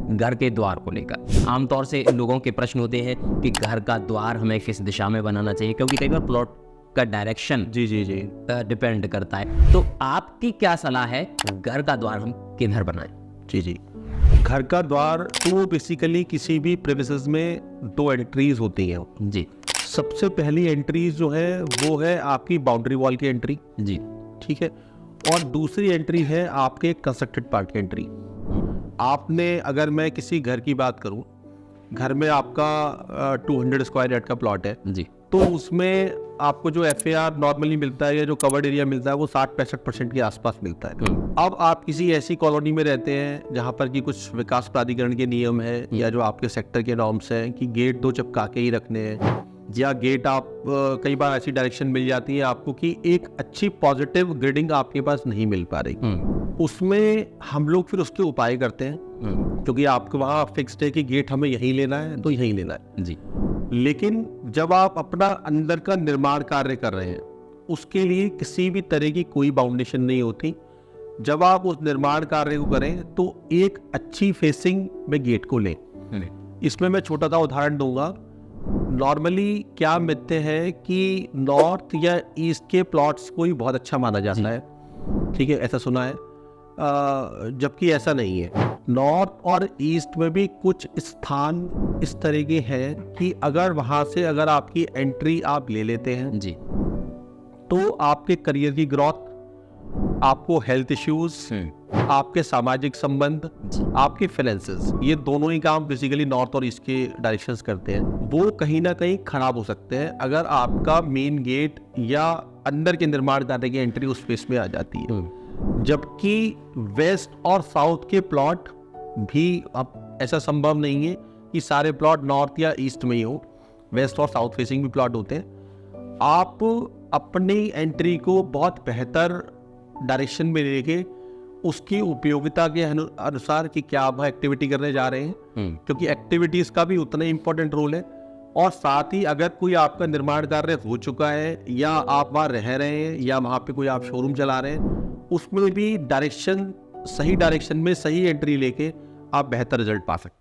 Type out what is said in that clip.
घर के द्वार को लेकर आमतौर से लोगों के प्रश्न होते हैं कि घर का द्वार हमें किस दिशा में बनाना चाहिए, क्योंकि कई बार प्लॉट का डायरेक्शन जी जी जी डिपेंड करता है। तो आपकी क्या सलाह है, घर का द्वार हम किधर बनाएं? जी जी घर का द्वार तो बेसिकली किसी भी प्रेमिसेस में दो एंट्रीज होती हैं जी सबसे पहली एंट्रीज जो है वो है आपकी बाउंड्री वॉल की एंट्री, जी ठीक है, और दूसरी एंट्री है आपके कंस्ट्रक्टेड पार्ट की एंट्री। आपने अगर मैं किसी घर की बात करूं, घर में आपका 200 स्क्वायर यार्ड का प्लॉट है जी तो उसमें आपको जो FAR नॉर्मली मिलता है या जो कवर्ड एरिया मिलता है वो 60-65% के आसपास मिलता है। अब आप किसी ऐसी कॉलोनी में रहते हैं जहां पर कि कुछ विकास प्राधिकरण के नियम है या जो आपके सेक्टर के नॉर्म्स हैं कि गेट 2 चिपका के ही रखने हैं, या गेट आप कई बार ऐसी डायरेक्शन मिल जाती है आपको कि एक अच्छी पॉजिटिव ग्रिडिंग आपके पास नहीं मिल पा रही, उसमें हम लोग फिर उसके उपाय करते हैं क्योंकि आपको वहाँ फिक्स्ड है कि गेट हमें यहीं लेना है तो यहीं लेना है जी। लेकिन जब आप अपना अंदर का निर्माण कार्य कर रहे हैं उसके लिए किसी भी तरह की कोई बाउंडेशन नहीं होती। जब आप उस निर्माण कार्य को करें तो एक अच्छी फेसिंग में गेट को लें। इसमें मैं छोटा सा उदाहरण दूंगा। नॉर्मली क्या मिथ्य है कि नॉर्थ या ईस्ट के प्लॉट्स को ही बहुत अच्छा माना जाता है, ठीक है, ऐसा सुना है, जबकि ऐसा नहीं है। नॉर्थ और ईस्ट में भी कुछ स्थान इस तरह के हैं कि अगर वहां से अगर आपकी एंट्री आप ले लेते हैं जी तो आपके करियर की ग्रोथ, आपको हेल्थ इश्यूज, आपके सामाजिक संबंध, आपके फाइनेंसेस, ये दोनों ही काम बेसिकली नॉर्थ और ईस्ट के डायरेक्शंस करते हैं, वो कहीं ना कहीं खराब हो सकते हैं अगर आपका मेन गेट या अंदर के निर्माण कार्य की एंट्री उस स्पेस में आ जाती है। जबकि वेस्ट और साउथ के प्लॉट भी अब ऐसा संभव नहीं है कि सारे प्लॉट नॉर्थ या ईस्ट में ही हो, वेस्ट और साउथ फेसिंग भी प्लॉट होते हैं। आप अपनी एंट्री को बहुत बेहतर डायरेक्शन में लेके उसकी उपयोगिता के अनुसार कि क्या आप एक्टिविटी करने जा रहे हैं, क्योंकि एक्टिविटीज का भी उतना ही इंपॉर्टेंट रोल है। और साथ ही अगर कोई आपका निर्माण कार्य हो चुका है या आप वहाँ रह रहे हैं या वहाँ पे कोई आप शोरूम चला रहे हैं, उसमें भी डायरेक्शन, सही डायरेक्शन में सही एंट्री लेके आप बेहतर रिजल्ट पा सकते हैं।